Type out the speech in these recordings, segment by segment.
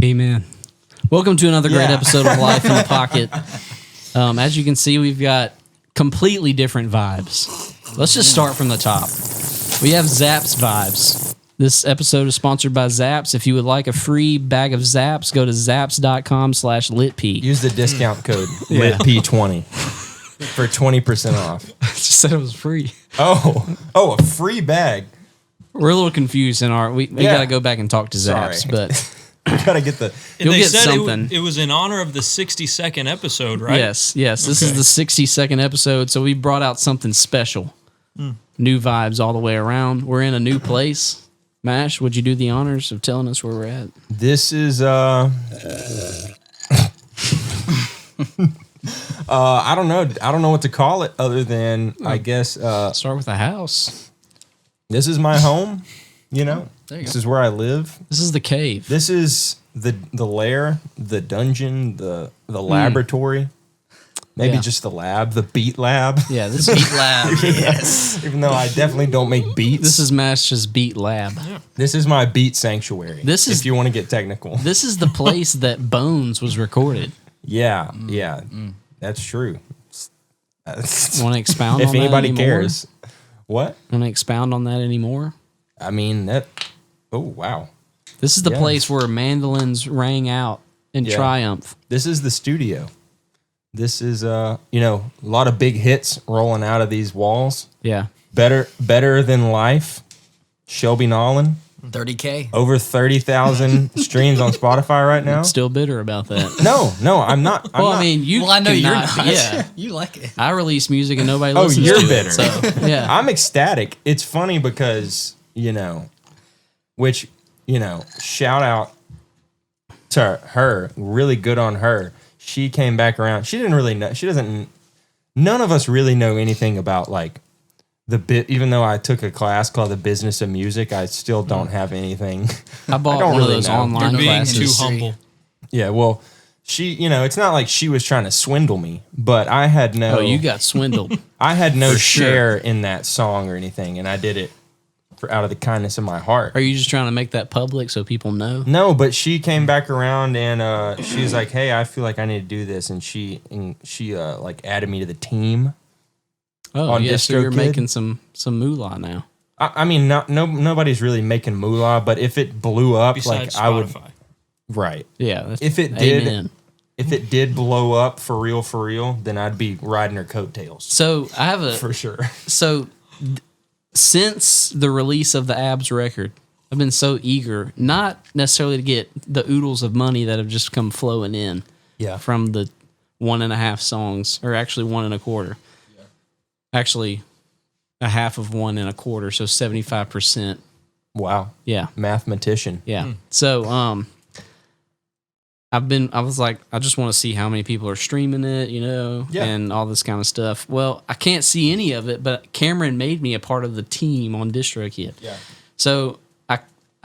Amen. Welcome to another great episode of Life in the Pocket. As you can see, we've got completely different vibes. Let's just start from the top. We have Zapps vibes. This episode is sponsored by Zapps. If you would like a free bag of Zapps, go to zapps.com/litp. Use the discount code LITP20 for 20% off. I just said it was free. Oh, a free bag. We're a little confused in our... We got to go back and talk to Zapps, but... We got to get the... You'll get something. It was in honor of the 62nd episode, right? Yes. This is the 62nd episode, so we brought out something special. New vibes all the way around. We're in a new place. Mash, would you do the honors of telling us where we're at? This is... I don't know. I don't know what to call it other than, I guess... Start with a house. This is my home, you know? This is where I live. This is the cave. This is the lair, the dungeon, the laboratory. Maybe just the lab, the beat lab. Yeah, this is beat lab. Yes. Even though I definitely don't make beats. This is Mash's beat lab. Yeah. This is my beat sanctuary. If you want to get technical. This is the place that Bones was recorded. Yeah, that's true. Want to expound on that if anybody anymore? cares. What? Want to expound on that anymore? I mean, that... Oh, wow. This is the place where mandolins rang out in triumph. This is the studio. This is, a lot of big hits rolling out of these walls. Yeah. Better Than Life. Shelby Nolan. 30K. Over 30,000 streams on Spotify right now. I'm still bitter about that. No, I'm not. I mean, you. Well, I know you're not. Yeah, you like it. I release music and nobody listens. You're to bitter. It, so, yeah, I'm ecstatic. It's funny because shout out to her. Really good on her. She came back around. She didn't really know. She doesn't. None of us really know anything about like the bit. Even though I took a class called The Business of Music, I still don't have anything. I bought one of those online You're being classes. too humble. Yeah, well, she, it's not like she was trying to swindle me, but I had no. Oh, you got swindled. I had no share in that song or anything, and I did it out of the kindness of my heart. Are you just trying to make that public so people know? No, but she came back around and she was like, "Hey, I feel like I need to do this," and she like added me to the team. Oh, on yes, so DistroKid. you're making some moolah now. I mean, nobody's really making moolah, but if it blew up, Besides like I would, Spotify. right? Yeah, If it did, amen. if it did blow up for real, then I'd be riding her coattails. So I have a For sure. So since the release of the Abs record, I've been so eager, not necessarily to get the oodles of money that have just come flowing in from the 1.5 songs, or actually 1.25. Yeah. Actually, a half of 1.25, so 75%. Wow. Yeah. Mathematician. Yeah. So I was like, I just want to see how many people are streaming it, and all this kind of stuff. Well, I can't see any of it, but Cameron made me a part of the team on DistroKid. Yeah. So I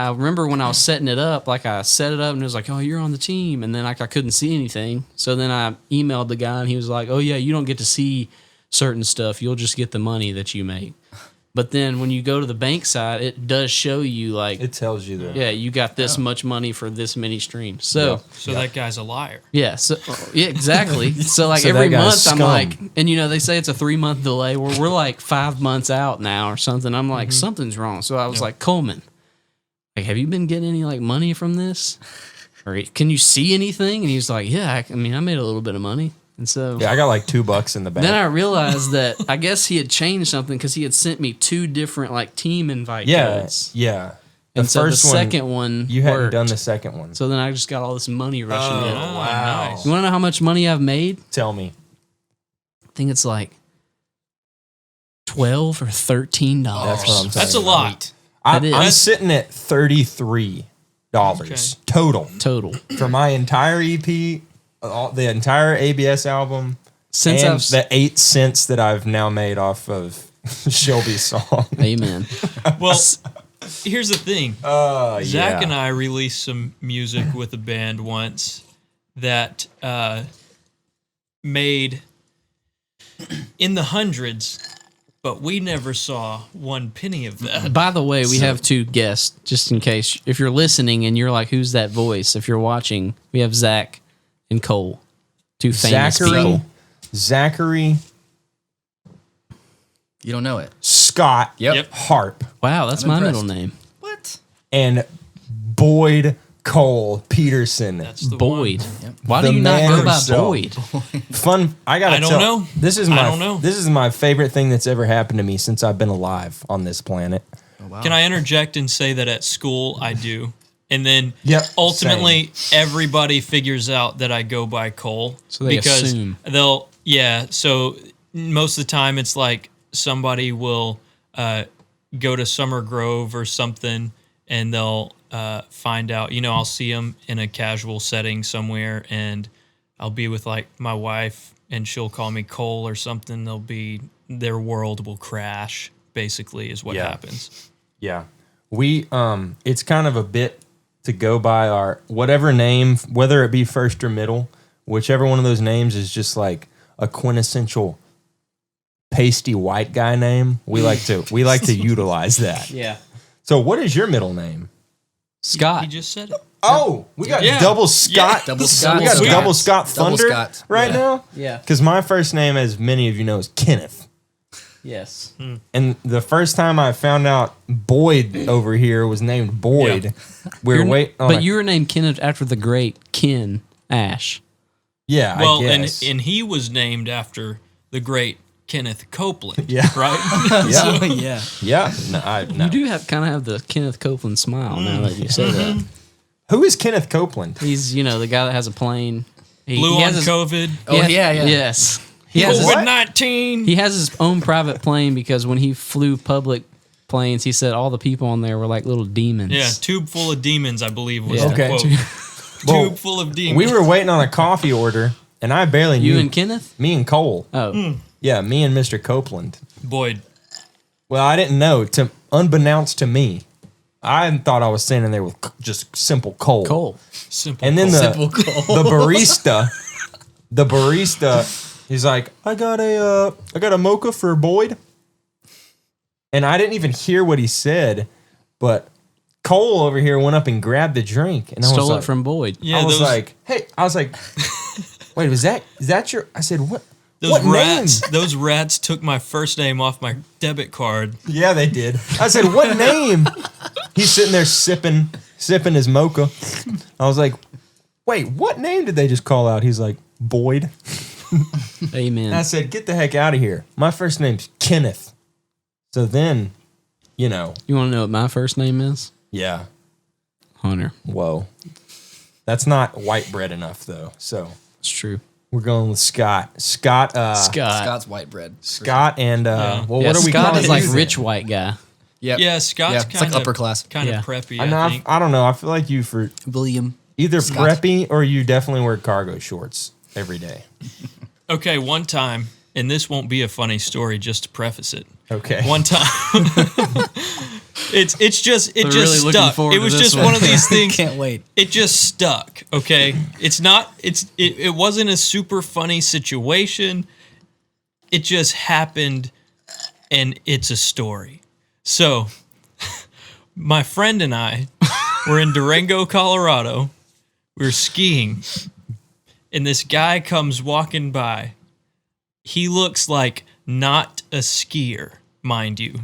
remember when I was setting it up, like I set it up and it was like, oh, you're on the team. And then I couldn't see anything. So then I emailed the guy and he was like, oh yeah, you don't get to see certain stuff. You'll just get the money that you make. But then when you go to the bank side, it does show you like... It tells you that. Yeah, you got this much money for this many streams. So That guy's a liar. Yeah, exactly. So like So every that guy's month scum. I'm like... And they say it's a 3-month delay. We're like 5 months out now or something. I'm like, something's wrong. So I was like, Coleman, like, have you been getting any like money from this? Or can you see anything? And he's like, yeah, I made a little bit of money. And so I got like $2 in the bank. then I realized that I guess he had changed something because he had sent me 2 different like team invite codes. Yeah. And so the second one you hadn't worked. done the second one. So then I just got all this money rushing in. Oh, wow. nice. You want to know how much money I've made? Tell me. I think it's like $12 or $13. That's what I'm saying. That's a lot. I'm sitting at $33 total for my entire EP, the entire ABS album, and the 8 cents that I've now made off of Shelby's song. Amen. Well, here's the thing. Zach yeah. and I released some music with a band once that made in the hundreds but we never saw one penny of that. By the way, we have two guests, just in case. If you're listening and you're like, who's that voice? If you're watching, we have Zach and Cole, two famous people. Zachary. You don't know it. Scott Yep. Harp. Wow, that's I'm my impressed. middle name. What? And Boyd Cole Peterson. That's the Boyd. one. Why The do you not man go by himself. Boyd? Fun. I gotta I don't tell. know. This is I my. don't know. This is my favorite thing that's ever happened to me since I've been alive on this planet. Oh, wow. Can I interject and say that at school I do? And then Yep, ultimately everybody figures out that I go by Cole. So they because assume. so most of the time it's like somebody will go to Summer Grove or something and they'll find out, I'll see them in a casual setting somewhere and I'll be with like my wife and she'll call me Cole or something. Their world will crash, basically, is what happens. Yeah, we. It's kind of a bit to go by our whatever name, whether it be first or middle, whichever one of those names is just like a quintessential pasty white guy name. We like to utilize that. Yeah. So, what is your middle name? Scott. He just said it. Oh, we got Yeah. double Scott. Double Scott. We got Scott. double Scott Double Thunder Scott. right now. Yeah. Because my first name, as many of you know, is Kenneth. Yes. And the first time I found out Boyd over here was named Boyd, we were waiting on. But you were named Kenneth after the great Ken Ash. Yeah, Well, I guess. and he was named after the great Kenneth Copeland. Yeah. Right? yeah, Oh, yeah. yeah. No. You do have the Kenneth Copeland smile now that you say that. Who is Kenneth Copeland? He's, the guy that has a plane. Blue he on has COVID. Oh, yeah. Yes. He has, his, COVID-19. he has his own private plane because when he flew public planes, he said all the people on there were like little demons. Yeah, tube full of demons, I believe was Yeah. the Okay. quote. Well, Tube full of demons. We were waiting on a coffee order, and I barely knew. You and Kenneth? me and Cole. Oh. Yeah, me and Mr. Copeland. Boyd. Well, I didn't know. Unbeknownst to me, I thought I was standing there with just simple Cole. Cole. Simple. And then Cole. the barista, he's like, I got a mocha for Boyd. And I didn't even hear what he said, but Cole over here went up and grabbed the drink and I was Stole like, it from Boyd. Yeah, I was those, like, hey, wait, is that your? I said, what? those what rats. name? Those rats took my first name off my debit card. Yeah, they did. I said, what name? He's sitting there sipping his mocha. I was like, wait, what name did they just call out? He's like, Boyd. Amen. And I said, get the heck out of here. My first name's Kenneth. So then, You want to know what my first name is? yeah. Hunter. Whoa. That's not white bread enough, though. So It's true. we're going with Scott. Scott. Scott's white bread. Scott and, Yeah. well, Yeah, what are we Scott calling is like you rich then? white guy. Yep. Yeah, Scott's Yeah, it's kind like upper class. Kind Yeah. of preppy, I, know, I think. I don't know. I feel like you for William. either Scott. preppy or you definitely wear cargo shorts every day. Okay, one time, and this won't be a funny story just to preface it. Okay. One time. it just really looking stuck. forward It to was this just one. one of these things. Can't wait. It just stuck, okay? It wasn't a super funny situation. It just happened and it's a story. So, my friend and I were in Durango, Colorado. We were skiing. And this guy comes walking by. He looks like not a skier, mind you.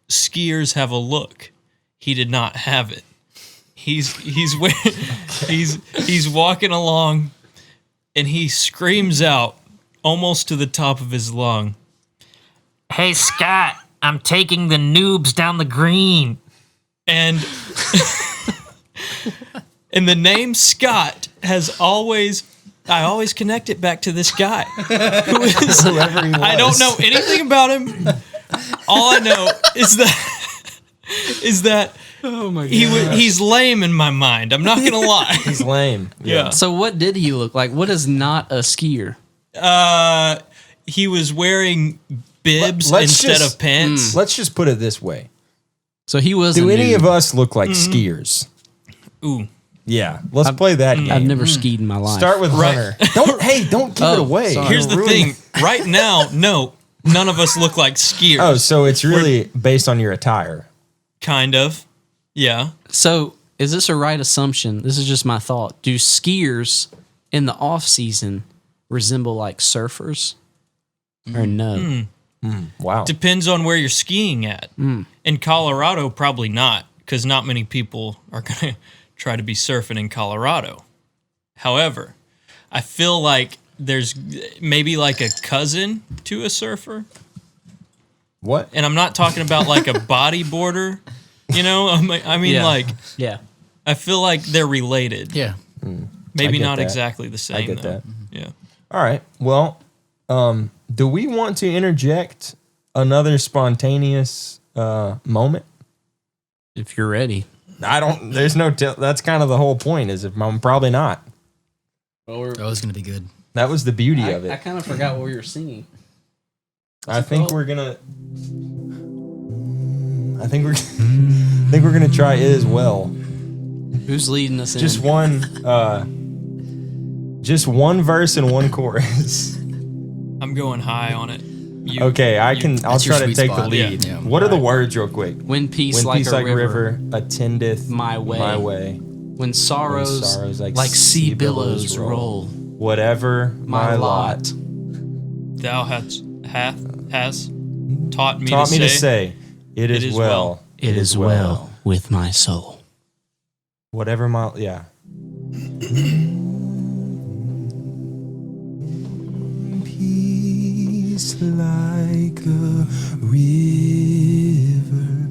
Skiers have a look. He did not have it. He's walking along and he screams out almost to the top of his lung, "Hey Scott, I'm taking the noobs down the green." And and the name Scott has always I always connect it back to this guy. Who is Whoever he was. I don't know anything about him. All I know is that Oh my god. he's lame in my mind. I'm not gonna lie. He's lame. Yeah. So what did he look like? What is not a skier? He was wearing bibs Let's instead just- of pants. Let's just put it this way. So he was. Do a any noob. of us look like Mm-hmm. skiers? Ooh. Yeah. Let's play that game. I've never skied in my life. Start with Right. Hunter. Don't give it away. sorry. Here's the Ruin thing. Right now, no. none of us look like skiers. Oh, so it's really based on your attire. Kind of. Yeah. So is this a right assumption? This is just my thought. Do skiers in the off season resemble like surfers or no? Wow. Depends on where you're skiing at. In Colorado, probably not, because not many people are going to try to be surfing in Colorado. However, I feel like there's maybe like a cousin to a surfer. What? And I'm not talking about like a bodyboarder, you know? I mean, Yeah. like, Yeah. I feel like they're related. Yeah. Maybe I get not that. exactly the same. I get though. that. Yeah. All right. Well, do we want to interject another spontaneous moment? If you're ready. I don't. There's no. That's kind of the whole point. Is if I'm probably not. Oh, it's going to be good. That was the beauty of I it. kind of forgot what we were singing. I think we're gonna. I think we're gonna try it as well. Who's leading us in? Just one. Just one verse and one chorus. I'm going high on it. Okay, I'll That's your try to sweet take the spot. lead. Yeah. What are the words, real quick? When peace, When like, peace a like river, attendeth my way. My way. When sorrows, When like sea billows roll. Whatever my lot. Thou has taught me Taught to me to say, say, it is well. It is well with my soul. Whatever my, yeah. Peace like a river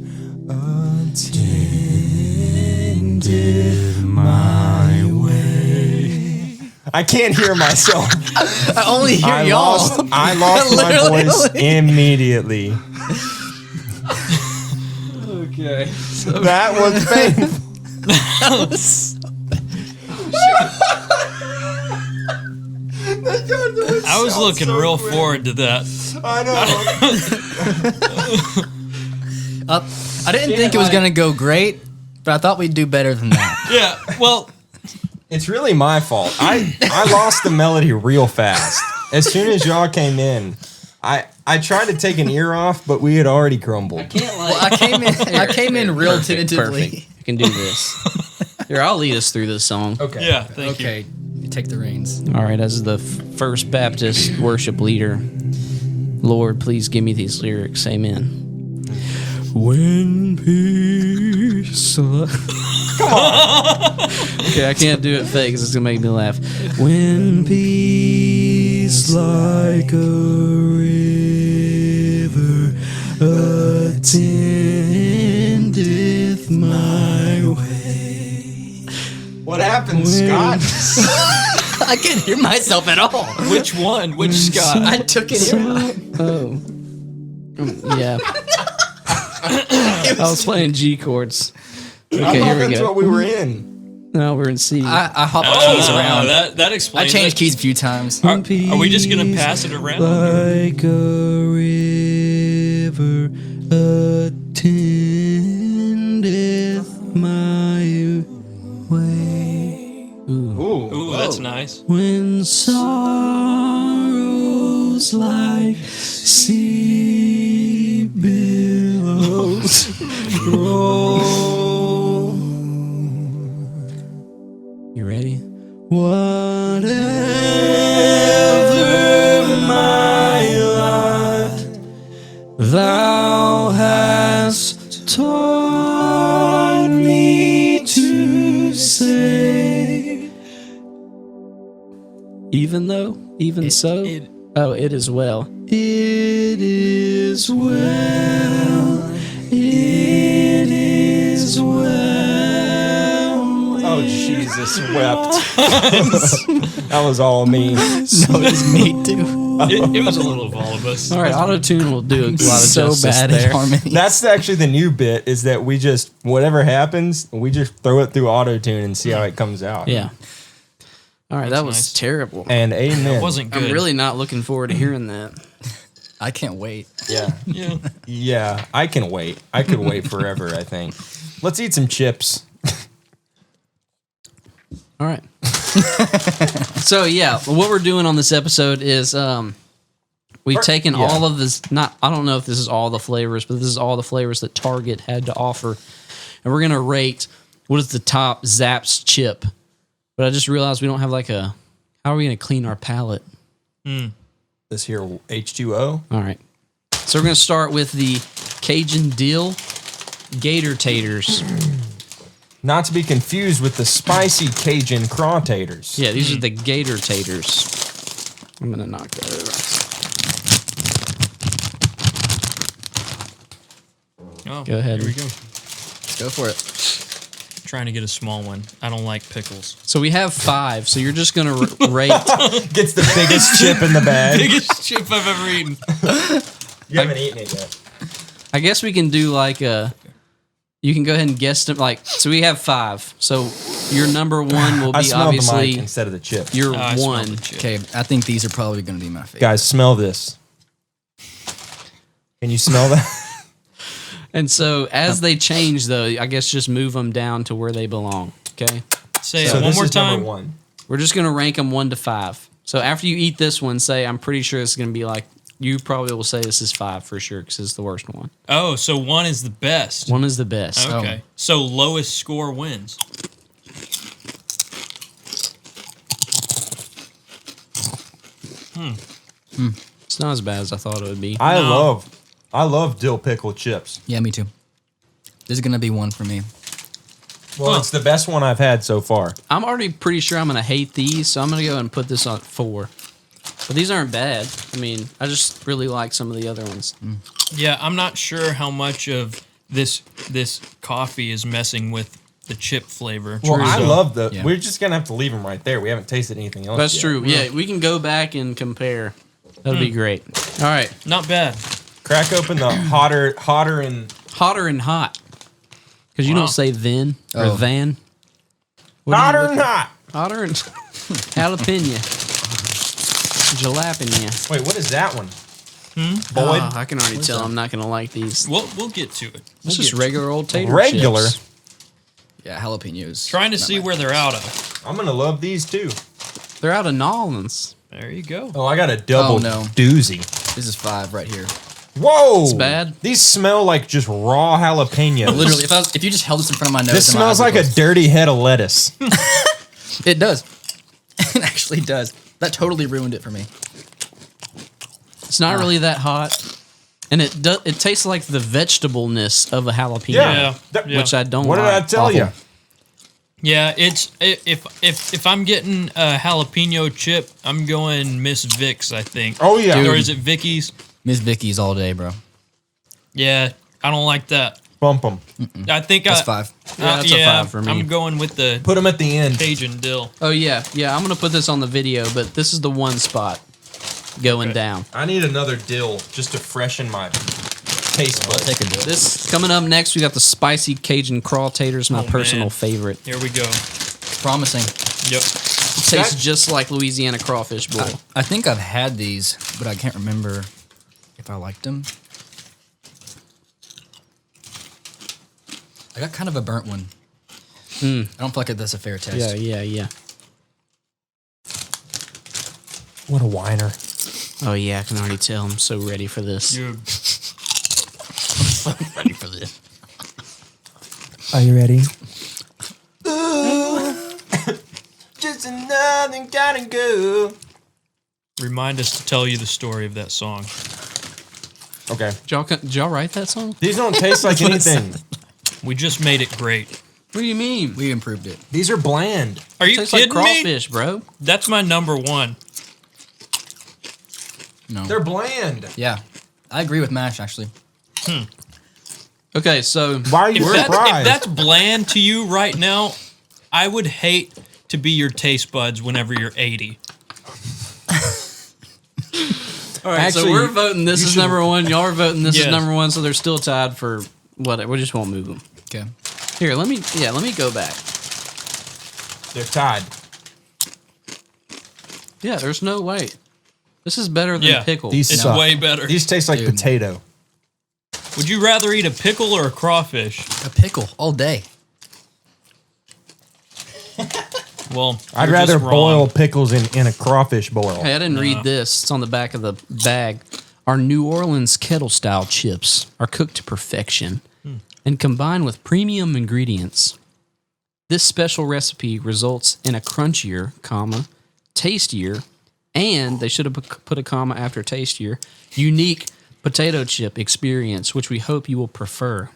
attended my way. I can't hear myself. I only hear y'all. I lost my voice immediately. Okay. That was painful. I was looking real forward to that. I know. I didn't think it was going to go great, but I thought we'd do better than that. Yeah, well, It's really my fault. I lost the melody real fast. As soon as y'all came in, I tried to take an ear off, but we had already crumbled. I came in real Perfect. tentatively. You can do this. Here, I'll lead us through this song. Okay. yeah, thank you. Okay, you take the reins. All right, as the First Baptist worship leader, Lord, please give me these lyrics. Amen. When peace. Come on. Okay, I can't do it fake because it's gonna make me laugh. When peace like a river attendeth my way. What happened, Scott? I can't hear myself at all. Which one? Which Scott? I took it here. Oh. Yeah. I was playing G chords. Okay, here we That's go. what we were in. No, we're in C. I hopped the keys around. That I explains changed it. keys a few times. Are we just going to pass it around? Like a river attendeth my way. Ooh, that's nice. When sorrows like sea billows roll. You ready? Whatever my lot, thou hast taught me to say. Even so. It is well. It is well. It is well. Oh, Jesus wept. That was all me. No, it's me too. It was a little of all of us. All right, auto-tune will do a lot of So justice bad there. at harmony. That's actually the new bit, is that we just, whatever happens, we just throw it through auto-tune and see how it comes out. Yeah. All right, that was nice. terrible. And amen. It wasn't good. I'm really not looking forward to hearing that. I can't wait. Yeah. Yeah. Yeah, I can wait. I could wait forever, I think. Let's eat some chips. All right. So yeah, what we're doing on this episode is We've taken all of this. I don't know if this is all the flavors, but this is all the flavors that Target had to offer, and we're gonna rate what is the top Zapps chip. But I just realized we don't have like a. How are we gonna clean our palate? This here H2O. All right. So we're gonna start with the Cajun dill gator taters. Not to be confused with the spicy Cajun craw taters. Yeah, these are the gator taters. I'm gonna knock that over. Oh, Go ahead. Here we go. Go for it. Trying to get a small one. I don't like pickles. So we have 5. So you're just gonna rate. Gets the biggest chip in the bag. Biggest chip I've ever eaten. You haven't eaten it yet. I guess we can do like a. You can go ahead and guess them. Like, so we have 5. So your number 1 will I be smelled the obviously mic instead of the chip. your I smell 1. the chip. Okay, I think these are probably going to be my favorite. Guys, smell this. Can you smell that? And so as they change, though, I guess just move them down to where they belong. Okay. Say So it one this more is time. number 1. We're just gonna rank them 1 to 5. So after you eat this one, say I'm pretty sure it's gonna be like you probably will say this is 5 for sure because it's the worst one. Oh, so 1 is the best. 1 is the best. Okay. So lowest score wins. It's not as bad as I thought it would be. I No. love dill pickle chips. Yeah, me too. This is going to be 1 for me. Well, it's the best one I've had so far. I'm already pretty sure I'm gonna hate these, so I'm gonna go and put this on 4. But these aren't bad. I mean, I just really like some of the other ones. Yeah, I'm not sure how much of this coffee is messing with the chip flavor. Well, I So- love the. Yeah. We're just gonna have to leave them right there. We haven't tasted anything else. That's yet. true. Yeah, we can go back and compare. That'll be great. All right, Not bad. Crack open the hotter and hotter and hot. Because you Wow. don't say then or Oh. than. What do you hotter look and at? hot. Hotter and jalapeno. Jalapeno. Wait, what is that one? Oh, Boyd, I can already tell I'm not gonna like these. We'll get to it. It's just regular old tater regular. chips. Yeah, jalapenos. Trying to Not see my- where they're out of. I'm gonna love these too. They're out of Nolans. There you go. Oh, I got a double Oh, no. doozy. This is 5 right here. Whoa, It's bad. These smell like just raw jalapeno. Literally, if you just held this in front of my nose, This then my smells eyes like would a close. dirty head of lettuce. It does. It actually does. That totally ruined it for me. It's not really that hot, and it tastes like the vegetableness of a jalapeno, Yeah. That- which I don't What did I like. tell you? Yeah, it's if I'm getting a jalapeno chip, I'm going Miss Vic's, I think. Oh, yeah. Or Dude. is it Vicky's? Miss Vicky's all day, bro. Yeah, I don't like that. Bump them. I think That's 5. Yeah, that's a 5 for me. I'm going with the Put them at the end. Cajun dill. Oh yeah. I'm gonna put this on the video, but this is the one spot going down. I need another dill just to freshen my taste buds. Take a dip. This coming up next. We got the spicy Cajun craw taters, my Oh, personal man. favorite. Here we go. Promising. Yep. It tastes just like Louisiana crawfish boil. I think I've had these, but I can't remember if I liked them. I got kind of a burnt one. I don't feel like that's a fair test. Yeah. What a whiner. Oh yeah, I can already tell. I'm so ready for this. You Ready for this. Are you ready? Just another gotta go. remind us to tell you the story of that song. Okay. Did y'all write that song? These don't taste like anything. We just made it great. What do you mean? We improved it. These are bland. Are you Tastes like kidding me? crawfish, bro. That's my number 1. No. They're bland. Yeah. I agree with MASH, actually. Okay, so Why are you If surprised? that's bland to you right now, I would hate to be your taste buds whenever you're 80. all right, so Actually, we're voting. This you is should- number 1. Y'all are voting. This is Yes. number 1. So they're still tied for whatever. We just won't move them. Okay. Here, let me go back. They're tied. Yeah, there's no way. This is better than Yeah, pickle. These It's suck. way better. These taste like Dude. potato. Would you rather eat a pickle or a crawfish? A pickle all day. Well, I'd you're rather just wrong. boil pickles in a crawfish boil. Hey, I didn't read this. It's on the back of the bag. Our New Orleans kettle-style chips are cooked to perfection and combined with premium ingredients. This special recipe results in a crunchier, tastier, and they should have put a comma after tastier, unique potato chip experience, which we hope you will prefer.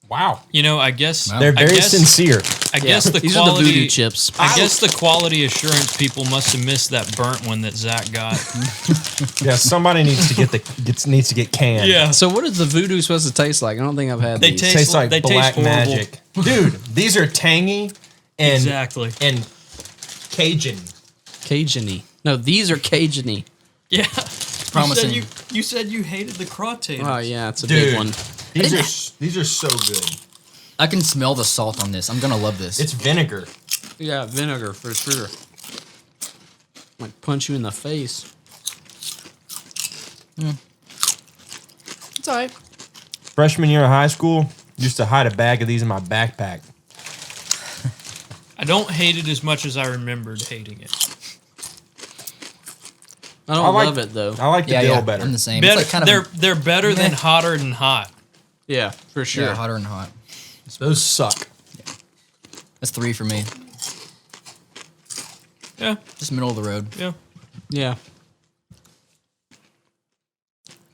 Wow. You know, I guess They're very sincere. I guess the These quality are the voodoo chips. I guess the quality assurance people must have missed that burnt one that Zach got. Yeah, somebody needs to get canned. Yeah. So what is the voodoo supposed to taste like? I don't think I've had They these. taste Tastes like they taste black horrible. magic. Dude, these are tangy and Exactly. and Cajun. Cajun-y. No, these are Cajun-y. Yeah. Promising. You said you hated the crawtators. Oh, yeah, it's a Dude. big one. These are so good. I can smell the salt on this. I'm gonna love this. It's vinegar. Yeah, vinegar for sure. Might punch you in the face. It's all right. Freshman year of high school, used to hide a bag of these in my backpack. I don't hate it as much as I remembered hating it. I don't I like- love it, though. I like the dill better. I'm the same. Better, It's like kind of they're better than meh. hotter than hot. Yeah, for sure. yeah, hotter and hot. Those suck. That's 3 for me. Yeah, Just middle of the road. yeah. Yeah.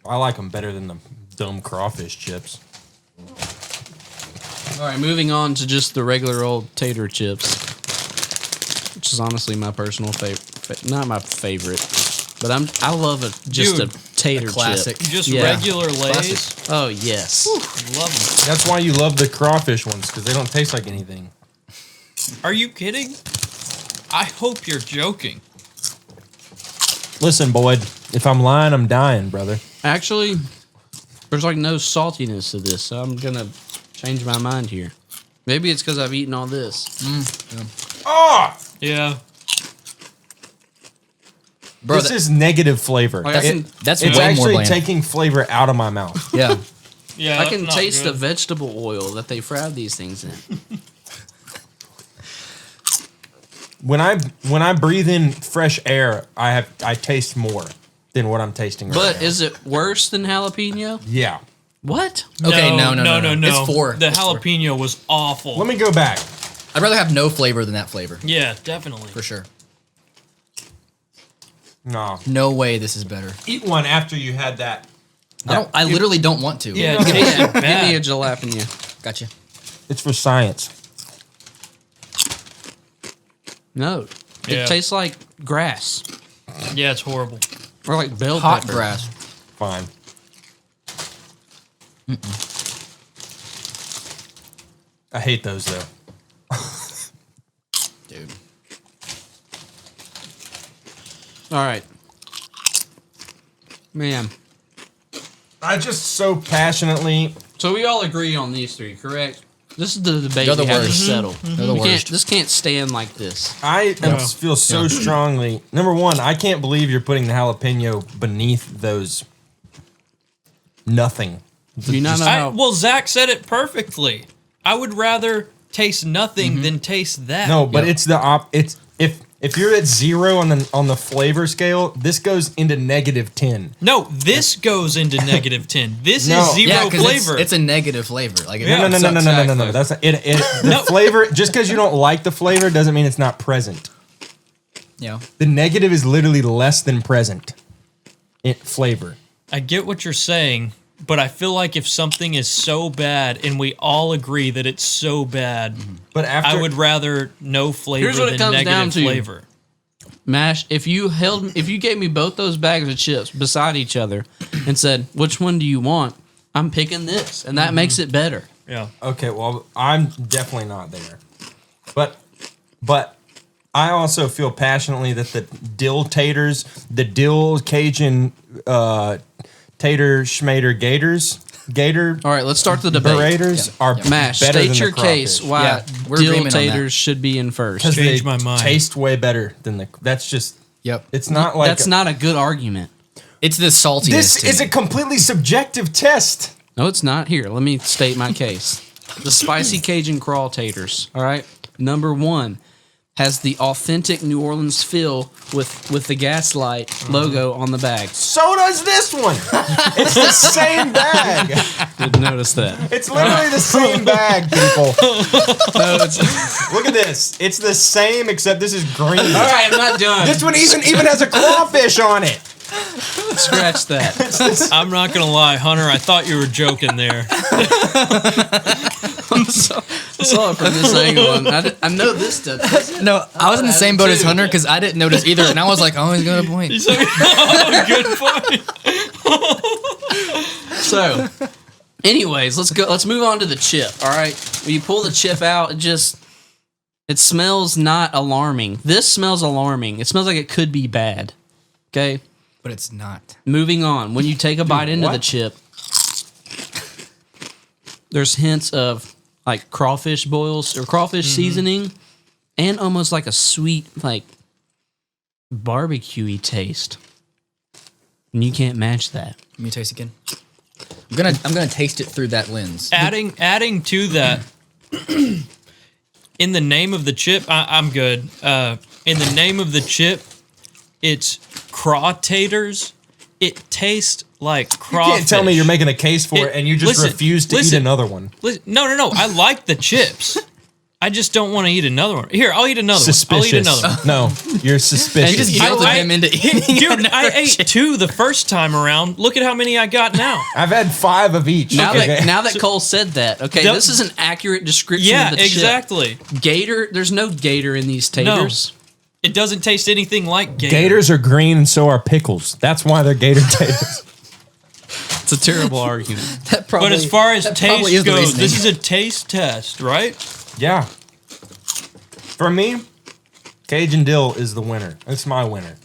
I like them better than the dumb crawfish chips. All right, moving on to just the regular old tater chips, which is honestly my personal favorite. Not my favorite, but I love Dude, a tater classic. chip. Just Yeah. regular Lays. Classic. Oh yes. Love them. That's why you love the crawfish ones, because they don't taste like anything. Are you kidding? I hope you're joking. Listen, Boyd, if I'm lying, I'm dying, brother. Actually, there's like no saltiness to this, so I'm gonna change my mind here. Maybe it's because I've eaten all this. Oh! Yeah. Bro, This is negative flavor. Like, I can- that's It's way more actually bland. taking flavor out of my mouth. Yeah. Yeah. I that's can not taste the good. vegetable oil that they fried these things in. When I breathe in fresh air, I taste more than what I'm tasting right But now. is it worse than jalapeno? Yeah. What? Okay, no. No. It's 4. The It's 4. jalapeno was awful. Let me go back. I'd rather have no flavor than that flavor. Yeah, definitely. For sure. No. No way this is better. Eat one after you had that. I literally don't want to. Yeah, it tasted Give me bad. a jalapeno. Gotcha. It's for science. No. Yeah. It tastes like grass. Yeah, it's horrible. Or like bell Hot pepper. grass. Fine. I hate those though. Dude. All right. Man. I just so passionately. So we all agree on these three, correct? This is the debate They're the we have to worst. settle. They're the We can't- worst. This can't stand like this. Feel so strongly. Number one, I can't believe you're putting the jalapeno beneath those. Nothing. Do you not know how? Well, Zach said it perfectly. I would rather taste nothing than taste that. No, but it's the it's if you're at 0 on the flavor scale, this goes into -10. No, this goes into -10. This No. is 0 Yeah, because flavor. it's a negative flavor. Like, Yeah. No. exactly. That's not it. The flavor. Just because you don't like the flavor doesn't mean it's not present. Yeah. The negative is literally less than present. Flavor. I get what you're saying, but I feel like if something is so bad and we all agree that it's so bad, But after I would rather no flavor Here's what it than comes down negative to. flavor. Mash, if you gave me both those bags of chips beside each other and said, which one do you want? I'm picking this. And that makes it better. Yeah. Okay, well, I'm definitely not there. But I also feel passionately that the dill taters, the dill Cajun tater schmater gator All right, let's start the debate. beraters are Mash, better state than your the crawfish. case why Yeah, we're dill agreement on that. taters should be in first. Because they Change my mind. taste way better than the. That's just. Yep. It's not like That's not a good argument. It's the saltiness. This to is me. a completely subjective test. No, it's not. Here, let me state my case. The spicy Cajun crawl taters, all right? number 1 has the authentic New Orleans feel with the Gaslight logo on the bag. So does this one. It's the same bag. Didn't notice that. It's literally the same bag, people. No, it's, Look at this. It's the same, except this is green. all right, I'm not done. This one even has a crawfish on it. Scratch that. I'm not gonna lie, Hunter. I thought you were joking there. I saw it from this angle. And I know this stuff. No, I was in the same boat as Hunter because I didn't notice either, and I was like, "Oh, he's got a point." Oh, good point. So, anyways, let's move on to the chip. All right, when you pull the chip out, it smells not alarming. This smells alarming. It smells like it could be bad. Okay, But it's not. moving on. When you take a bite into what? the chip, there's hints of like crawfish boils or crawfish seasoning, and almost like a sweet, like barbecue-y taste. And you can't match that. Let me taste again. I'm gonna taste it through that lens. Adding to that, in the name of the chip, I'm good. In the name of the chip, it's craw taters. It tastes like crawfish. You can't tell me you're making a case for it and you just refuse to eat another one. No. I like the chips. I just don't want to eat another one. Here, I'll eat another one. I'll eat another one. No, you're You suspicious. just guilted him into eating. Dude, I ate 2 the first time around. Look at how many I got now. I've had 5 of each. Now Okay. that Cole said that, okay, Yep. this is an accurate description Yeah, of the chip. exactly. Gator, there's no gator in these taters. It doesn't taste anything like gator. Gators are green and so are pickles. That's why they're gator taters. It's a terrible argument. That probably, But as far as that probably taste is the goes, reasoning. this is a taste test, right? Yeah. For me, Cajun dill is the winner. It's my winner.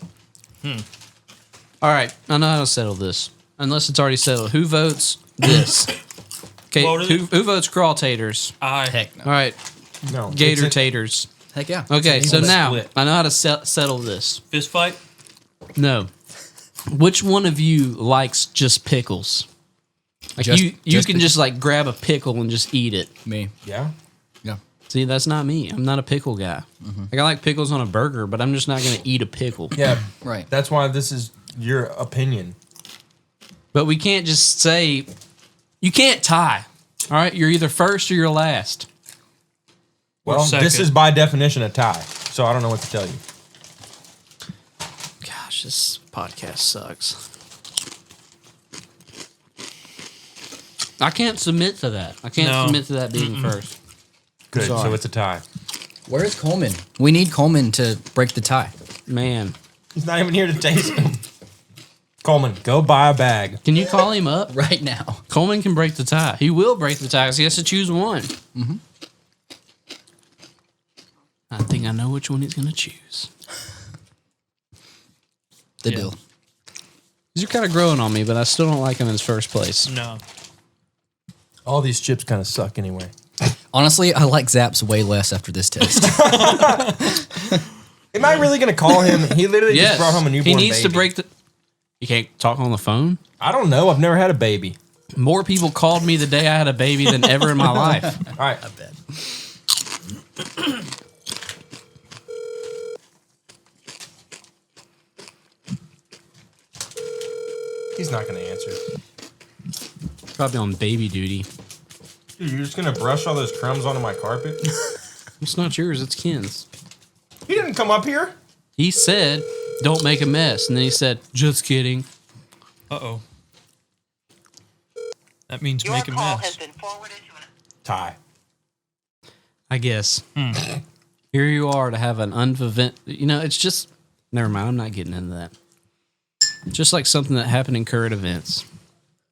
All right, I know how to settle this. Unless it's already settled. Who votes this? Okay, Voted. who votes crawl taters? Heck no. All right, No. gator it's a- taters. Heck yeah. Okay, so Let's now split. I know how to settle this. Fist fight? No. Which one of you likes just pickles? Like Just- you just can pickles. just like grab a pickle and just eat it. Me. Yeah. Yeah. See, that's not me. I'm not a pickle guy. Like I like pickles on a burger, but I'm just not going to eat a pickle. Yeah. Right. That's why this is your opinion. But we can't just say you can't tie. All right, you're either first or you're last. Well, second. this is by definition a tie. So I don't know what to tell you. Gosh, this podcast sucks. I can't submit to that. I can't No. submit to that being first. Good. Sorry. So it's a tie. Where's Coleman? We need Coleman to break the tie. Man, He's not even here to taste them. Coleman, go buy a bag. can you call him up? Right now. Coleman can break the tie. He will break the tie because he has to choose one. I think I know which one he's going to choose. The Yeah. deal. You're kind of growing on me, but I still don't like him in his first place. No. All these chips kind of suck anyway. Honestly, I like Zapps way less after this test. Am I really going to call him? He literally just brought home a newborn He needs to baby. break the... You can't talk on the phone? I don't know. I've never had a baby. More people called me the day I had a baby than ever in my life. All right. I bet. He's not going to answer. Probably on baby duty. Dude, you're just going to brush all those crumbs onto my carpet? It's not yours, it's Ken's. He didn't come up here. He said, don't make a mess. And then he said, just kidding. Uh-oh. That means Your make a call mess. has been forwarded to an Tie. I guess. Here you are to have an unvent. You know, it's just... Never mind, I'm not getting into that. Just like something that happened in current events.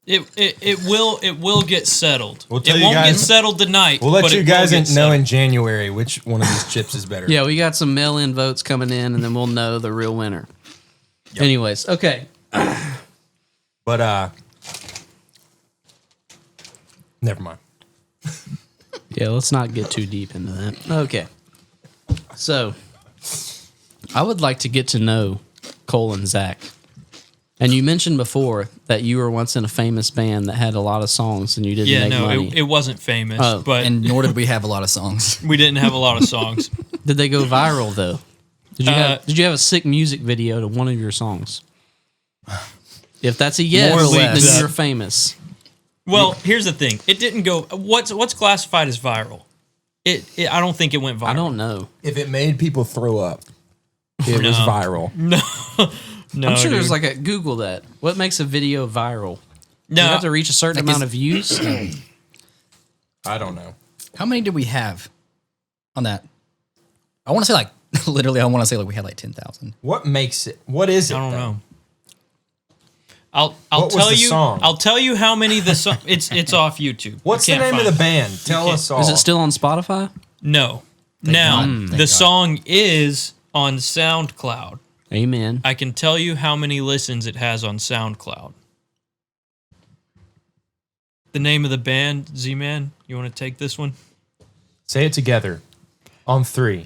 It will get settled. We'll tell It you won't get guys- settled tonight. We'll let but you it will guys get know settled. in January which one of these chips is better. Yeah, we got some mail-in votes coming in, and then we'll know the real winner. Anyways, okay. But, never mind. Yeah, let's not get too deep into that. Okay. So, I would like to get to know Cole and Zach. And you mentioned before that you were once in a famous band that had a lot of songs and you didn't make money. It wasn't famous, but And nor did we have a lot of songs. we didn't have a lot of songs. Did they go viral though? Did you have a sick music video to one of your songs? If that's a yes, More or less. then you're famous. Well, here's the thing. It didn't go. What's classified as viral? I don't think it went viral. I don't know. If it made people throw up, it was viral. No, I'm sure there's dude. like a Google that. What makes a video viral? No. You have to reach a certain amount of views. I don't know. How many did we have on that? I want to say like literally. I want to say like we had like 10,000. What makes it? What is it? I don't though? know. I'll What was tell the you. song? I'll tell you how many the song. It's off YouTube. What's the You can't name of the find it. band? Tell can't- us all. Is it still on Spotify? No. Now God. Thank the God. song is on SoundCloud. Amen. I can tell you how many listens it has on SoundCloud. The name of the band, Z-Man, you want to take this one? Say it together. On 3.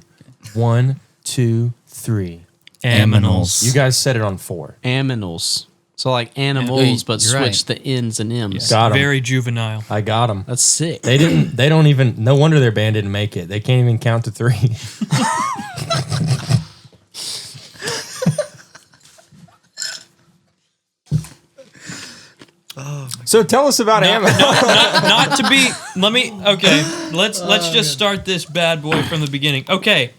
1, 2, 3. Aminals. You guys said it on 4. Aminals. So like animals, but You're switch right. the N's and M's. Got 'em. Very juvenile. I got them. That's sick. They don't even, no wonder their band didn't make it. They can't even count to 3. So tell us about Aminals. Not to be. Let me. Okay. Let's just start this bad boy from the beginning. Okay.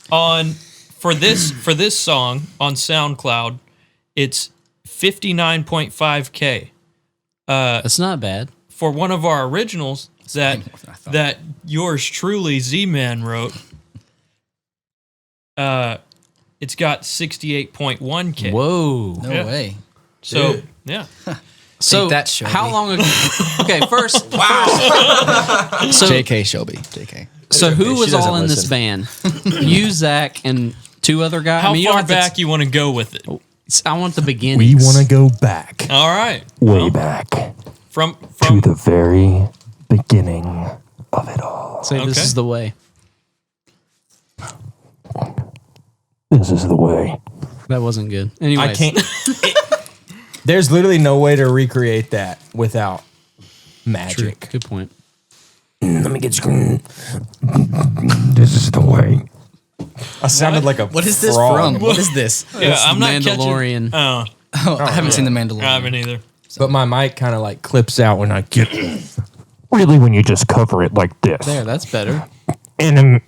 For this song on SoundCloud, it's 59.5K. That's not bad. For one of our originals more than I thought. that yours truly Z-Man wrote, it's got 68.1K. Whoa. No Yeah. way. So Dude. yeah. So that, Shelby. how long ago? Okay, first. So JK Shelby. JK. so who She was doesn't all in this band? You, Zach, and 2 other guys. How you don't far have to back you want to go with it? I want the beginning. We want to go back. All right. Way back. From To the very beginning of it all. Say this Okay. is the way. This is the way. That wasn't good. Anyways, I can't. There's literally no way to recreate that without True. magic. Good point. Let me get screwed. This is the way. I sounded like a What is this frog. from? What is this? yeah, I'm not Mandalorian. catching. Oh, I haven't seen the Mandalorian. I haven't either. But my mic kind of like clips out when I get. Really, when you just cover it like this. There, that's better. And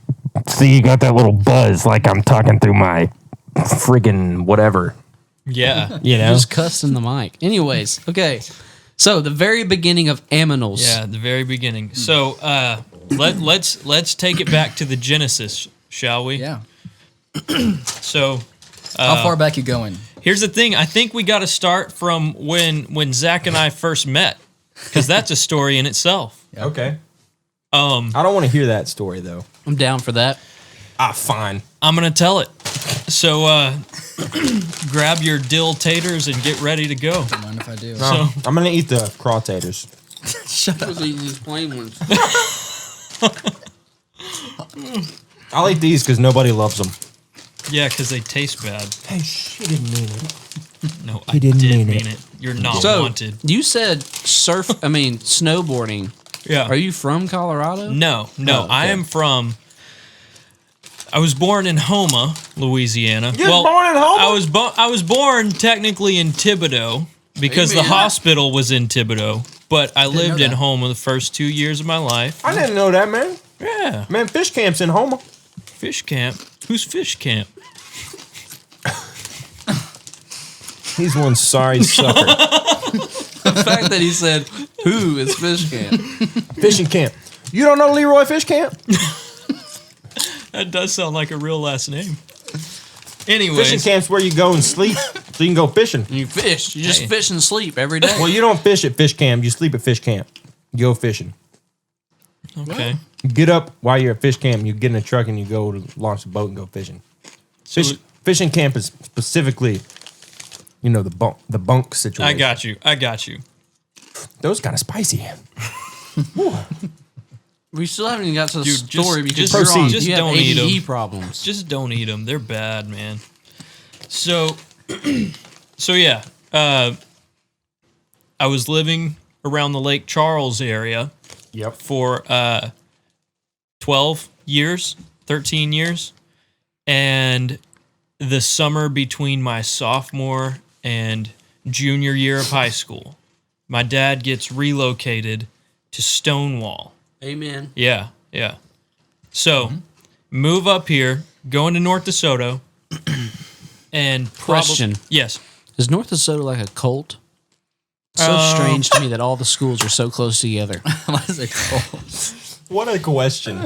see, you got that little buzz like I'm talking through my friggin' whatever. Yeah. You know? Just cussed in the mic. Anyways, okay. So the very beginning of Aminals. Yeah, the very beginning. So let's take it back to the Genesis, shall we? Yeah. So How far back you going? here's the thing. I think we got to start from when Zach and I first met, because that's a story in itself. Okay. I don't want to hear that story though. I'm down for that. Fine. I'm gonna tell it. So grab your dill taters and get ready to go. Don't mind if I do. No, I'm gonna eat the craw taters. Shut up. these plain ones. I'll eat these because nobody loves them. Yeah, because they taste bad. Hey, she didn't mean it. No, I He didn't did mean mean it. You're not So wanted. you said snowboarding. Yeah. Are you from Colorado? No. Oh, okay. I am from. I was born in Houma, Louisiana. You was born in Houma? I was born technically in Thibodaux because the Amen. hospital was in Thibodaux, but I lived know in that. Houma the first 2 years of my life. I didn't know that, man. Yeah, Man, fish camp's in Houma. fish camp. Who's fish camp? He's one sorry sucker. The fact that he said, "Who is fish camp?" Fishing camp. You don't know Leroy Fish Camp? That does sound like a real last name. Anyways, Fishing camp's where you go and sleep so you can go fishing. You fish. You just Hey. fish and sleep every day. Well, you don't fish at fish camp. You sleep at fish camp. You go fishing. okay. You get up while you're at fish camp. You get in a truck and you go to launch a boat and go fishing. Fishing camp is specifically, the bunk situation. I got you. Those kind of spicy. We still haven't even got to the Dude, just- story because just you're on, proceed. Just you have don't eat ADD 'em. problems. Just don't eat them. They're bad, man. So, yeah. I was living around the Lake Charles area for 12 years, 13 years. And the summer between my sophomore and junior year of high school, my dad gets relocated to Stonewall. Amen. Yeah. So, move up here, go into North DeSoto, and Question. Yes. Is North DeSoto like a cult? It's so strange to me that all the schools are so close together. What is it called? What a question.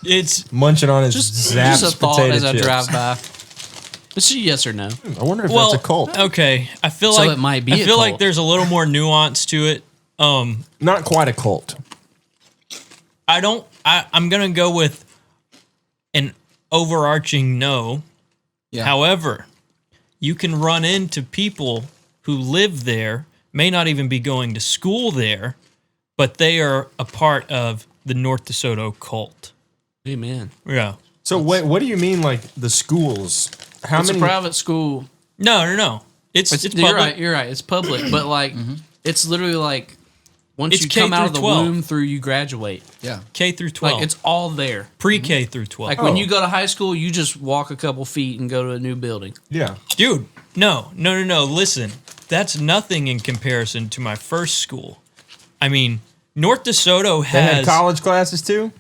It's Munching on his Just Zapps a thought potato as I chips. drive by. It's a yes or no. I wonder if that's a cult. Okay. I feel So like it might be I a feel like cult. there's a little more nuance to it. Not quite a cult. I'm going to go with an overarching no. Yeah. However, you can run into people who live there, may not even be going to school there, but they are a part of the North DeSoto cult. Amen. Yeah. So what do you mean, like the schools? How It's many? a private school. No. It's public. You're right. It's public, but like it's literally like once It's you K come out of the through 12. womb through you graduate. Yeah. K through 12. Like it's all there. pre-K through 12. Like when you go to high school, you just walk a couple feet and go to a new building. Yeah. Dude, no. Listen, that's nothing in comparison to my first school. I mean, North DeSoto They had has college classes too.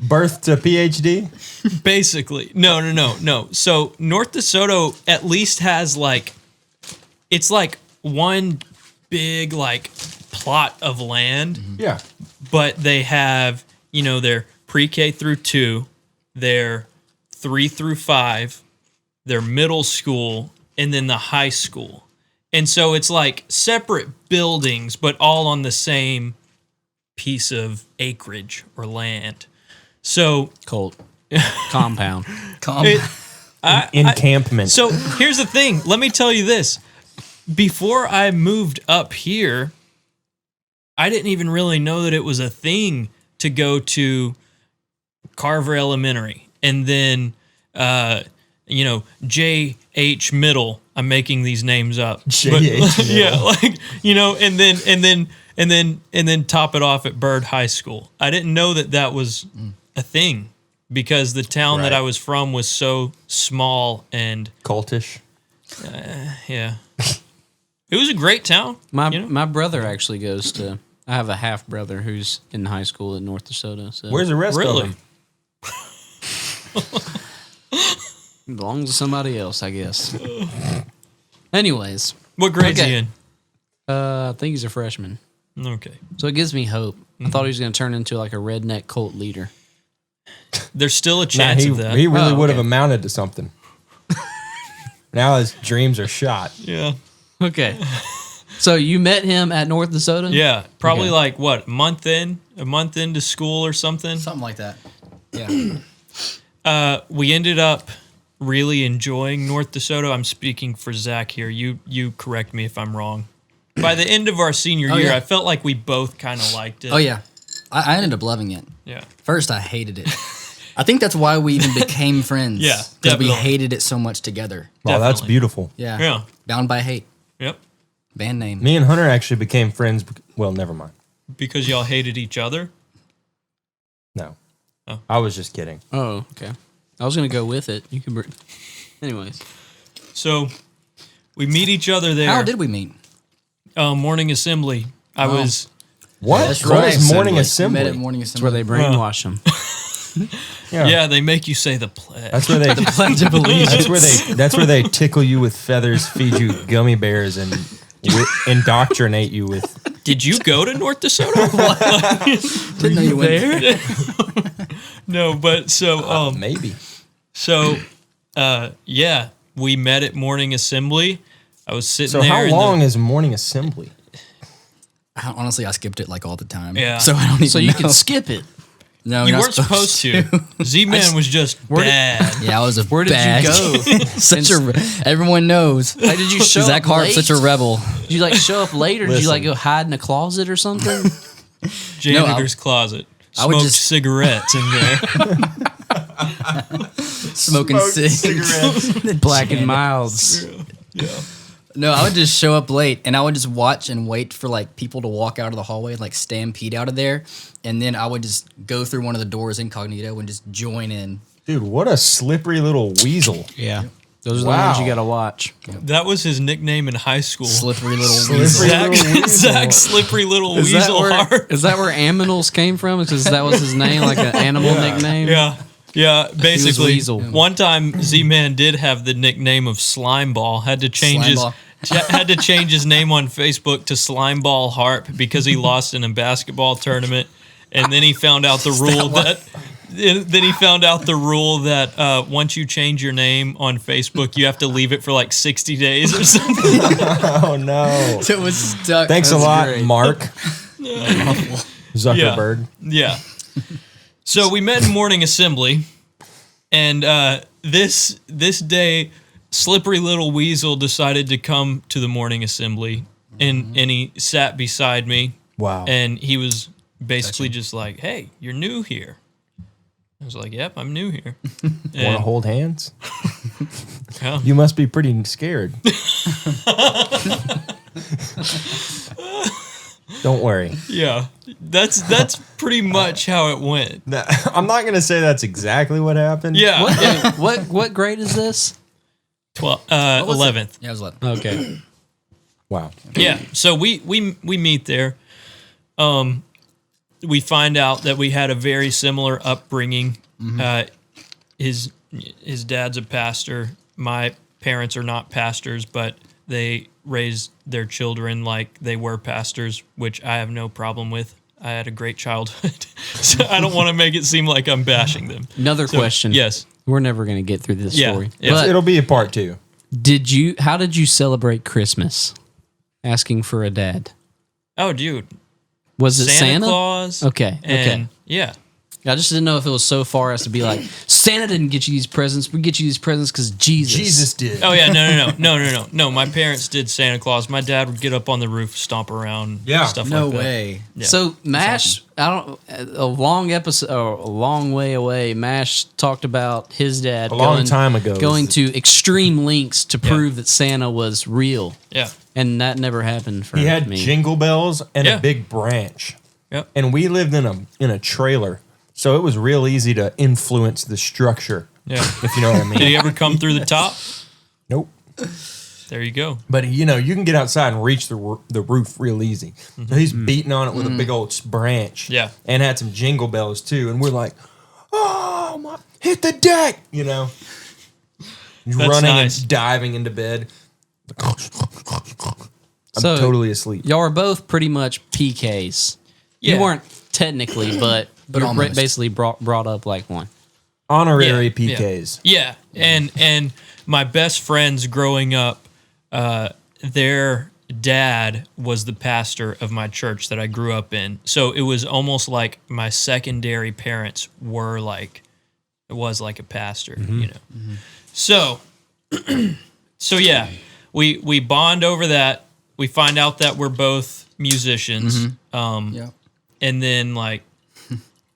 Birth to PhD. basically no. So North DeSoto at least has it's like one big plot of land, Yeah. but they have their pre-K through 2, their 3 through 5, their middle school, and then the high school. And so it's like separate buildings, but all on the same piece of acreage or land. So Cult. Compound. Encampment. So here's the thing. Let me tell you this. Before I moved up here, I didn't even really know that it was a thing to go to Carver Elementary and then, J.H. Middle. I'm making these names up. J.H. Middle. Yeah, and then top it off at Byrd High School. I didn't know that was a thing because the town that Right. I was from was so small and Cultish. yeah. It was a great town. My brother actually goes to. I have a half brother who's in high school at North DeSoto. So Where's the rest Really? of them? it belongs to somebody else, I guess. Anyways, What grade's Okay. he in? I think he's a freshman, Okay. so it gives me hope. I thought he was going to turn into like a redneck cult leader. There's still a Nah, chance he of that. really would have okay. amounted to something. Now his dreams are shot. Yeah. Okay, so you met him at North DeSoto? Yeah. Probably Okay. a month into school or something. Something like that. Yeah. We ended up really enjoying North DeSoto. I'm speaking for Zach here. You correct me if I'm wrong. By the end of our senior year, yeah. I felt like we both kind of liked it. Oh yeah. I ended up loving it. Yeah. First, I hated it. I think that's why we even became friends. Yeah, Because we definitely. hated it so much together. Wow, that's Definitely. beautiful. Yeah. Yeah. Bound by hate. Yep. Band name. Me and Hunter actually became friends. Well, never mind. Because y'all hated each other. No. Oh. I was just kidding. Oh, okay. I was going to go with it. You can. Anyways, So we meet each other there. How did we meet? Morning assembly. I Oh. was What? That's What right. is morning We assembly? met at morning that's where assembly. they brainwash them. yeah. They make you say the pledge. That's where they. Pledge of allegiance. That's where they tickle you with feathers, feed you gummy bears, and indoctrinate you with. Did you go to North DeSoto? Didn't know you went there. No, but so Maybe. yeah, we met at morning assembly. I was sitting So there. how in long is morning assembly? Honestly, I skipped it like all the time. Yeah. So I don't even So you know. can skip it. No, You you're not weren't supposed to. Z-Man was just bad. Yeah, I was a Where did bad you go? such a everyone knows. Like, did you show Zack up Harp, late? such a rebel. Did you like show up late, or did you like Listen. go hide in a closet or something? Janitor's closet. I would Smoked just- cigarettes in there. Smoking cigs. Black and milds. No, I would just show up late and I would just watch and wait for like people to walk out of the hallway, like stampede out of there. And then I would just go through one of the doors incognito and just join in. Dude, what a slippery little weasel. Yeah. Those are the ones you got to watch. That was his nickname in high school. Slippery little weasel. Zach Slippery Little Weasel Harp. Is that where Aminals came from? Because that was his name, like an animal nickname? Yeah. Yeah, basically, Weasel. one time Z-Man did have the nickname of Slimeball. Had to change his name on Facebook to Slimeball Harp because he lost in a basketball tournament, and then he found out the rule that once you change your name on Facebook, you have to leave it for like 60 days or something. Oh no! So it was stuck. Thanks a lot, great. Mark Zuckerberg. Yeah. So we met in morning assembly, and this day, Slippery Little Weasel decided to come to the morning assembly, and he sat beside me. Wow. And he was basically just like, "Hey, you're new here." I was like, "Yep, I'm new here." Want to hold hands? Yeah. You must be pretty scared. Don't worry. Yeah, that's pretty much how it went. No, I'm not going to say that's exactly what happened. Yeah. What grade is this? 11th. Yeah, it was 11. Okay. Wow. Yeah. So we meet there. We find out that we had a very similar upbringing. His dad's a pastor. My parents are not pastors, but they raised their children like they were pastors, which I have no problem with. I had a great childhood, so I don't want to make it seem like I'm bashing them. Another question. Yes. We're never going to get through this story. Yeah. But It'll be a part 2. how did you celebrate Christmas? Asking for a dad. Oh, dude. Was it Santa? Claus. Okay. And yeah. I just didn't know if it was so far as to be like, Santa didn't get you these presents. We get you these presents because Jesus. did. Oh yeah, no. My parents did Santa Claus. My dad would get up on the roof, stomp around, stuff No like that. way. Yeah. So Mash, a long way away. Mash talked about his dad long time ago. going to extreme lengths to prove that Santa was real, Yeah. and that never happened for He had me. jingle bells and Yeah. a big branch. Yep. And we lived in a trailer, so it was real easy to influence the structure. Yeah. If you know what I mean. Did he ever come through the top? Nope. There you go. But you can get outside and reach the roof real easy. So he's beating on it with a big old branch. Yeah. And had some jingle bells too. And we're like, oh my, hit the deck, running nice. and diving into bed. I'm So, totally asleep. Y'all were both pretty much PKs. Yeah. You weren't technically, but you're almost. basically brought up like one. Honorary Yeah, PKs. Yeah. And my best friends growing up, their dad was the pastor of my church that I grew up in. So it was almost like my secondary parents were like, it was like a pastor, So, yeah, we bond over that. We find out that we're both musicians. Yeah. And then like,